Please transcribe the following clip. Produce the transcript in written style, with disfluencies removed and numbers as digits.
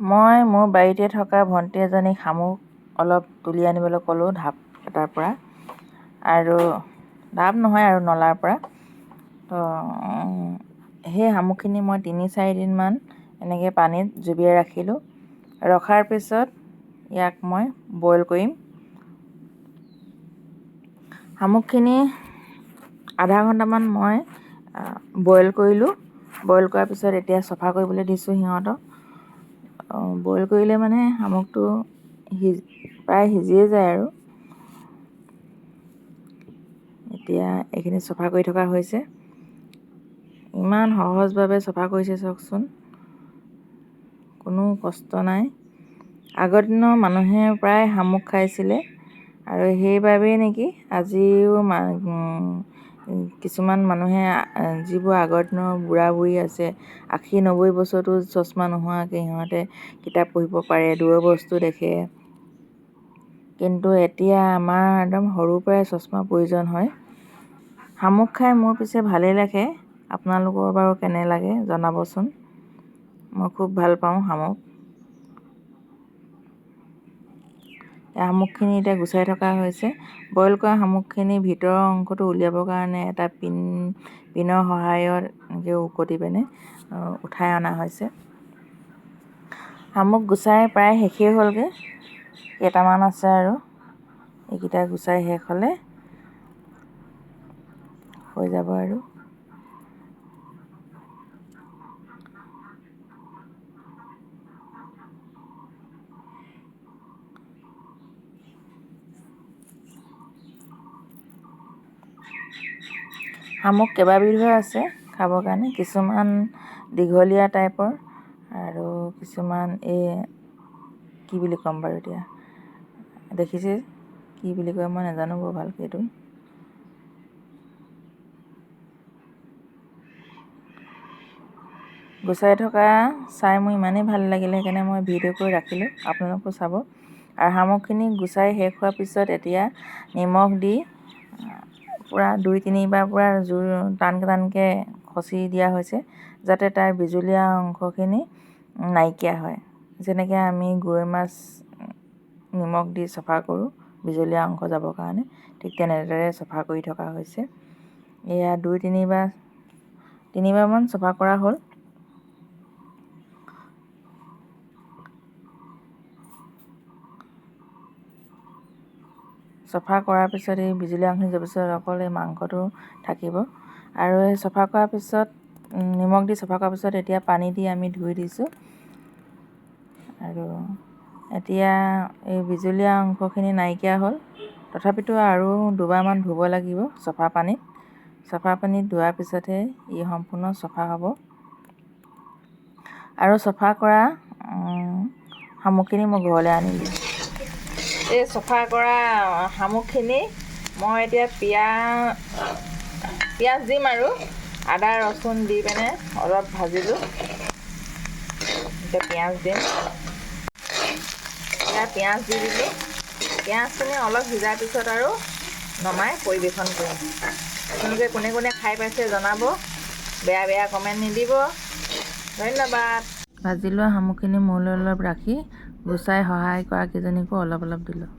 মই মোৰ বাৰীতে থকা ভণ্টি এজনীক শামুক অলপ তুলি আনিবলৈ ক'লোঁ ঢাপ এটাৰ পৰা, আৰু ঢাপ নহয় আৰু নলাৰ পৰা। তো সেই শামুকখিনি মই ৩-৪ দিনমান এনেকৈ পানীত জুবিয়াই ৰাখিলোঁ। ৰখাৰ পিছত ইয়াক মই বইল কৰিম। শামুকখিনি আধা ঘণ্টামান মই বইল কৰিলোঁ। বইল কৰাৰ পিছত এতিয়া চফা কৰিবলৈ দিছোঁ সিহঁতক। বইল কৰিলে মানে শামুকটো প্ৰায় সিজিয়ে যায় আৰু। এতিয়া এইখিনি চফা কৰি থকা হৈছে। ইমান সহজভাৱে চফা কৰিছে চাওকচোন, কোনো কষ্ট নাই। আগৰ দিনৰ মানুহে প্ৰায় শামুক খাইছিলে, আৰু সেইবাবেই নেকি আজিও কিছুমান মানুহে, যিবোৰ আগৰ দিনৰ বুঢ়া বুঢ়ী আছে, 80-90 বছৰতো চশমা নোহোৱাকৈ সিহঁতে কিতাপ পঢ়িব পাৰে, দূৰৰ বস্তু দেখে। কিন্তু এতিয়া আমাৰ একদম সৰুৰ পৰাই চশমাৰ প্ৰয়োজন হয়। শামুক খাই মোৰ পিছে ভালেই লাগে। আপোনালোকৰ বাৰু কেনে লাগে জনাবচোন। মই খুব ভাল পাওঁ শামুক। শামুকখিনি এতিয়া গুচাই থকা হৈছে। বইল কৰা শামুকখিনি ভিতৰৰ অংশটো উলিয়াবৰ কাৰণে এটা পিনৰ সহায়ত এনেকৈ উকটি পিনে উঠাই অনা হৈছে। শামুক গুচাই প্ৰায় শেষেই হ'লগৈ, কেইটামান আছে আৰু। এইকেইটা গুচাই শেষ হ'লে হৈ যাব আৰু। শামুক কেইবাবিধৰ আছে খাবৰ কাৰণে। কিছুমান দীঘলীয়া টাইপৰ, আৰু কিছুমান কি বুলি ক'ম বাৰু এতিয়া, দেখিছে কি বুলি কয় মই নাজানো বাৰু ভালকৈ এইটো। গুচাই থকা চাই মোৰ ইমানেই ভাল লাগিলে, সেইকাৰণে মই ভিডিঅ' কৰি ৰাখিলোঁ, আপোনালোকেও চাব। আৰু শামুকখিনি গুচাই শেষ হোৱাৰ পিছত এতিয়া নিমখ দি পূৰা 2-3 বাৰ পূৰা টানকৈ খচি দিয়া হৈছে, যাতে তাৰ বিজলীয়া অংশখিনি নাইকিয়া হয়। যেনেকৈ আমি গৰৈ মাছ নিমখ দি চফা কৰোঁ বিজলীয়া অংশ যাবৰ কাৰণে, ঠিক তেনেদৰে চফা কৰি থকা হৈছে। এয়া 3বাৰমান চফা কৰা হ'ল। চফা কৰাৰ পিছত এই বিজলীয়া অংশখিনি যোৱাৰ পিছত অকল এই মাংসটো থাকিব। আৰু এই চফা কৰাৰ পিছত নিমখ দি চফা কৰাৰ পিছত এতিয়া পানী দি আমি ধুই দিছোঁ। আৰু এতিয়া এই বিজলীয়া অংশখিনি নাইকিয়া হ'ল। তথাপিতো আৰু 2বাৰমান ধুব লাগিব চফা পানীত। চফা পানীত ধোৱাৰ পিছতহে ই সম্পূৰ্ণ চফা হ'ব। আৰু চফা কৰা শামুকখিনি মই ঘৰলৈ আনিলোঁ। এই চফা কৰা শামুকখিনি মই এতিয়া পিঁয়াজ দিম আৰু আদা ৰচুন দি পিনে অলপ ভাজিলোঁ। এতিয়া পিঁয়াজ দিম। এতিয়া পিঁয়াজ দি দিলোঁ। পিঁয়াজখিনি অলপ সিজাৰ পিছত আৰু নমাই পৰিৱেশন কৰিম। আপোনালোকে কোনে কোনে খাই পাইছে জনাব, বেয়া কমেণ্ট নিদিব। ধন্যবাদ। ভাজি লোৱা শামুকখিনি মোলৈ অলপ ৰাখি গুচাই সহায় কৰা কেইজনীকো অলপ দিলোঁ।